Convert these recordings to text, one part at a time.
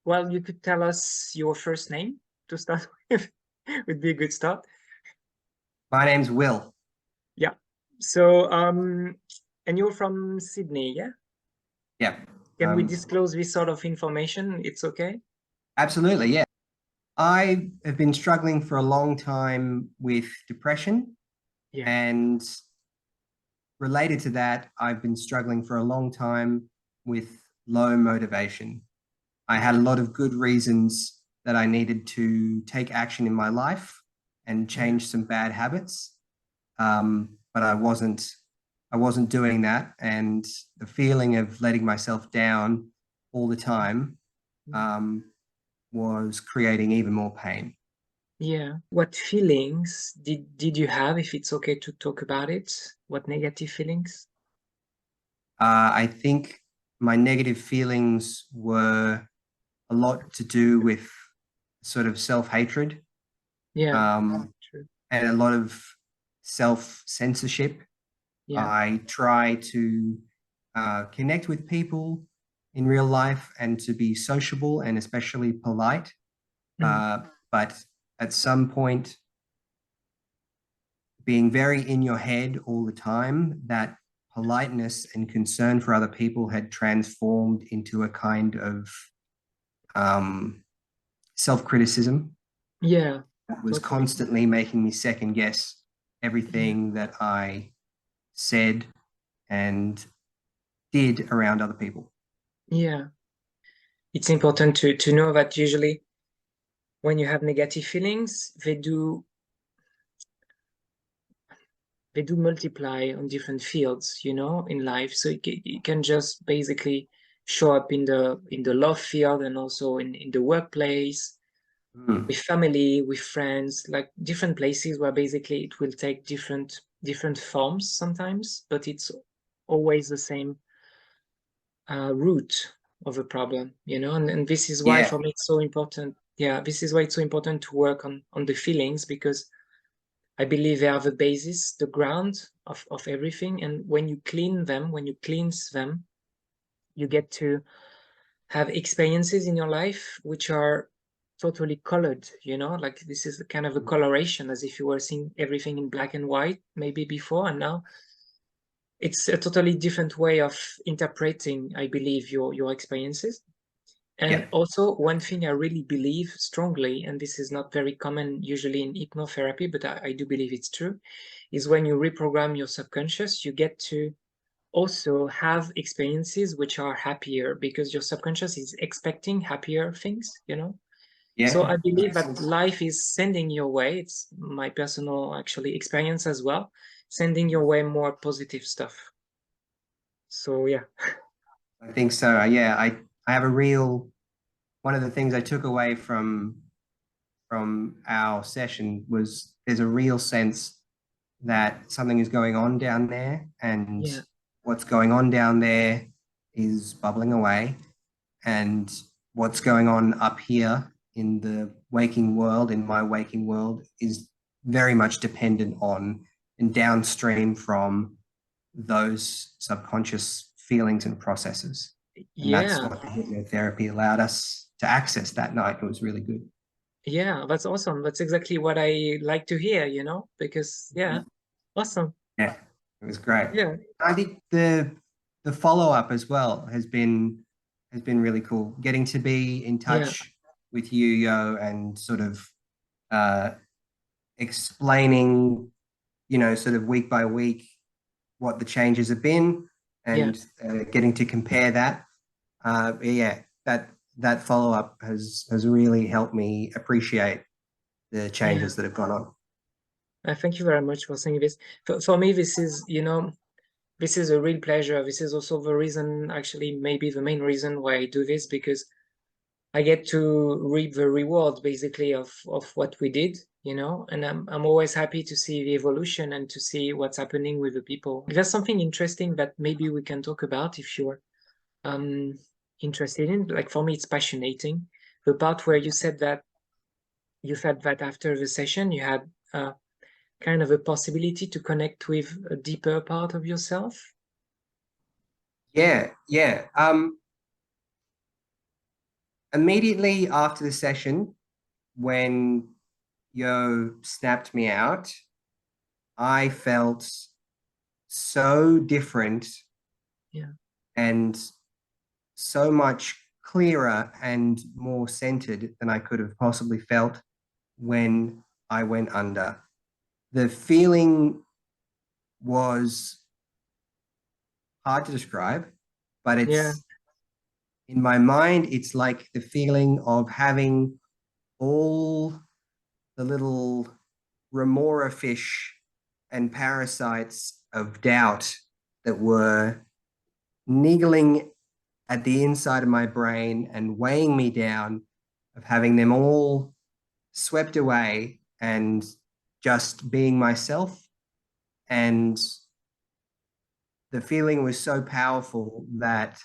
Well, you could tell us your first name to start with. Would be a good start. My name's Will. Yeah. So, and you're from Sydney, yeah? Yeah. Can we disclose this sort of information? It's okay? Absolutely. Yeah. I have been struggling for a long time with depression, Yeah. and related to that, I've been struggling for a long time with low motivation. I had a lot of good reasons that I needed to take action in my life and change some bad habits. But I wasn't doing that. And the feeling of letting myself down all the time um, was creating even more pain. Yeah. What feelings did you have, if it's okay to talk about it? What negative feelings? I think my negative feelings were a lot to do with sort of self-hatred, Yeah. True. and a lot of self-censorship. Yeah. I try to connect with people in real life and to be sociable and especially polite. Mm. But at some point, being very in your head all the time, that politeness and concern for other people had transformed into a kind of self-criticism Yeah. that was Totally. constantly making me second guess Yeah. everything that I said and did around other people. Yeah. It's important to know that usually when you have negative feelings, they do multiply on different fields, in life. So it can just basically show up in the love field, and also in the workplace, Mm. with family, with friends, like different places where basically it will take different forms sometimes, but it's always the same root of a problem, and this is why Yeah, for me it's so important. Yeah, this is why it's so important to work on the feelings, because I believe they are the basis, the ground of everything. And when you cleanse them, you get to have experiences in your life which are totally colored, like this is kind of a coloration, as if you were seeing everything in black and white, maybe before, and now it's a totally different way of interpreting, I believe, your experiences. yeah, And also, one thing I really believe strongly, and this is not very common usually in hypnotherapy, but I do believe it's true, is when you reprogram your subconscious, you get to also have experiences which are happier, because your subconscious is expecting happier things. So yeah. I believe Makes that sense. life is sending your way. It's my personal, actually, experience as well, sending your way more positive stuff. So yeah. I think so. Yeah, I have a real one of the things I took away from our session was there's a real sense that something is going on down there, and Yeah. what's going on down there is bubbling away, and what's going on up here in the waking world, in my waking world, is very much dependent on and downstream from those subconscious feelings and processes. And that's Yeah. what the hypnotherapy allowed us to access that night. It was really good. Yeah, that's awesome. That's exactly what I like to hear, because yeah, awesome. Yeah, it was great. Yeah. I think the follow-up as well has been really cool. Getting to be in Yeah. touch with you, Yo, and sort of uh, explaining, sort of week by week what the changes have been, Yeah. and getting to compare that. Yeah, that follow-up has really helped me appreciate the Yeah. changes that have gone on. Thank you very much for saying this. For me, this is a real pleasure. This is also the reason, actually, maybe the main reason why I do this, because I get to reap the reward basically of what we did, and I'm always happy to see the evolution and to see what's happening with the people. There's something interesting that maybe we can talk about if you're um interested in. Like for me, it's passionating. The part where you said that you felt that after the session you had kind of a possibility to connect with a deeper part of yourself. Yeah, yeah. Immediately after the session, when Yo snapped me out, I felt so different Yeah. and so much clearer and more centered than I could have possibly felt when I went under. The feeling was hard to describe, but Yeah. it's in my mind, it's like the feeling of having all the little remora fish and parasites of doubt that were niggling at the inside of my brain and weighing me down, of having them all swept away and just being myself. And the feeling was so powerful that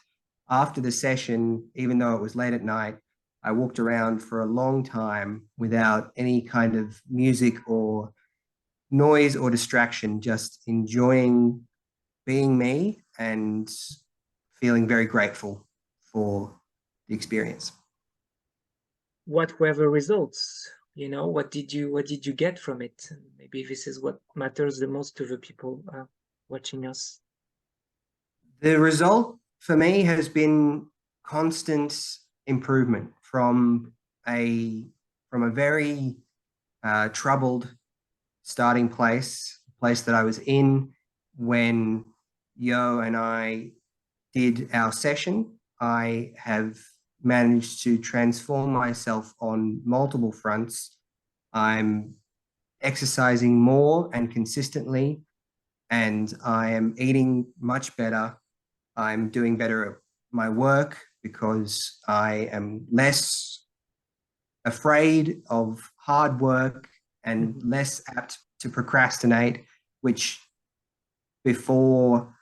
after the session, even though it was late at night, I walked around for a long time without any kind of music or noise or distraction, just enjoying being me and feeling very grateful for the experience. What were the results? What did you get from it? And maybe this is what matters the most to the people watching us. The result for me has been constant improvement a from a very troubled starting place that I was in when Yo and I did our session. I have managed to transform myself on multiple fronts. I'm exercising more and consistently, and I am eating much better. I'm doing better at my work because I am less afraid of hard work and Mhm. less apt to procrastinate, which before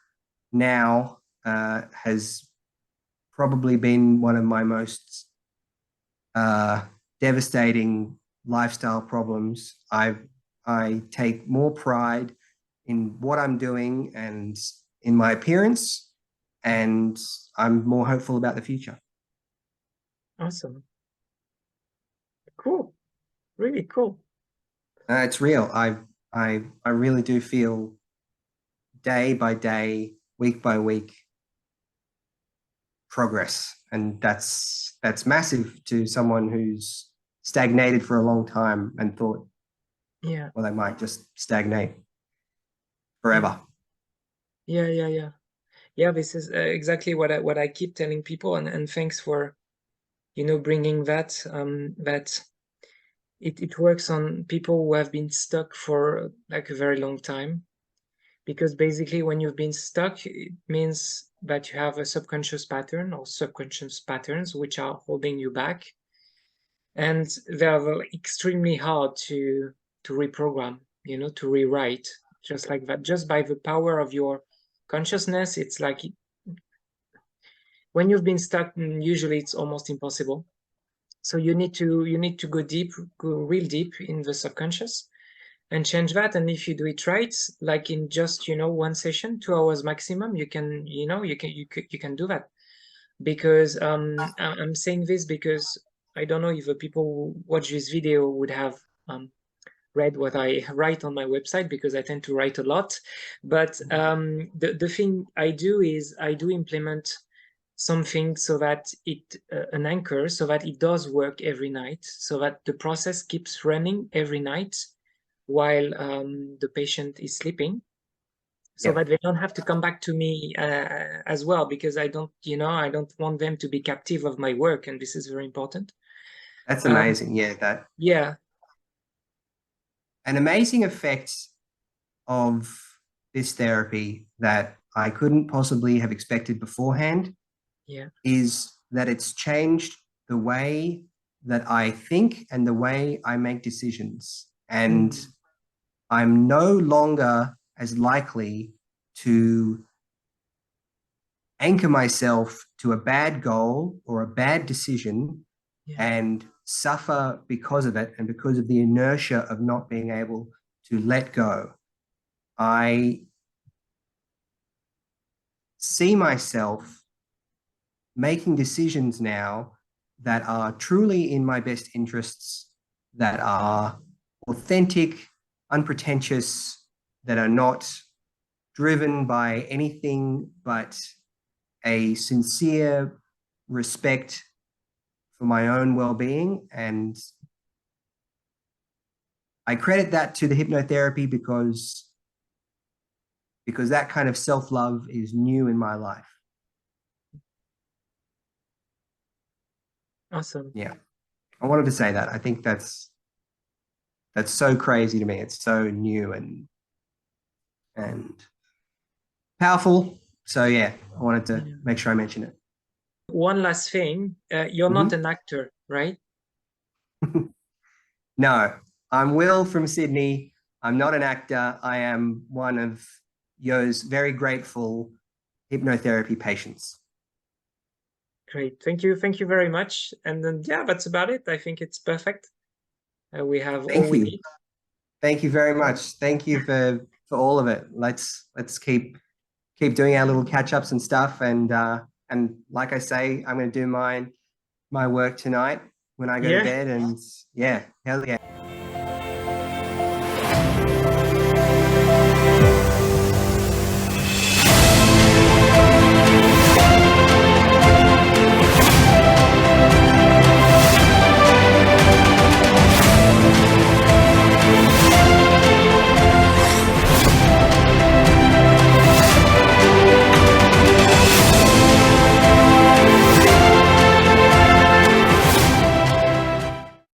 now has probably been one of my most uh, devastating lifestyle problems. I take more pride in what I'm doing and in my appearance, and I'm more hopeful about the future. Awesome. Cool. Really cool. It's real. I really do feel day by day, week by week progress, and that's massive to someone who's stagnated for a long time and thought, Yeah. well, they might just stagnate Yeah. forever. Yeah. Yeah. Yeah. Yeah. This is exactly what I keep telling people, and thanks for bringing that it works on people who have been stuck for like a very long time, because basically when you've been stuck, it means that you have a subconscious pattern or subconscious patterns which are holding you back, and they're extremely hard to reprogram, to rewrite, just like that, just by the power of your consciousness. It's like when you've been stuck, usually it's almost impossible. So you need to go real deep in the subconscious and change that. And if you do it right, like in just one session, 2 hours maximum, you can do that. Because I'm saying this because I don't know if the people who watch this video would have um, read what I write on my website, because I tend to write a lot. But the thing I do is I do implement something so that an anchor, so that it does work every night, so that the process keeps running every night while the patient is sleeping, so Yeah, that they don't have to come back to me as well, because I don't want them to be captive of my work, and this is very important. that's Um, amazing. Yeah, that yeah, an amazing effect of this therapy that I couldn't possibly have expected beforehand yeah, is that it's changed the way that I think and the way I make decisions. And mm, I'm no longer as likely to anchor myself to a bad goal or a bad decision yeah, and suffer because of it and because of the inertia of not being able to let go. I see myself making decisions now that are truly in my best interests, that are authentic, unpretentious, that are not driven by anything but a sincere respect for my own well-being. And I credit that to the hypnotherapy because that kind of self-love is new in my life. Awesome. Yeah. I wanted to say that. I think that's so crazy to me. It's so new and powerful. So yeah, I wanted to Yeah. make sure I mention it. One last thing, you're not Mhm. an actor, right? No, I'm Will from Sydney. I'm not an actor. I am one of Yo's very grateful hypnotherapy patients. Great. Thank you very much. And then yeah, that's about it. I think it's perfect. We have all Thank we you. need. Thank you very much. Thank you for all of it. Let's keep doing our little catch ups and stuff. And like I say, I'm going to do my work tonight when I go to Yeah. bed. And yeah, hell yeah.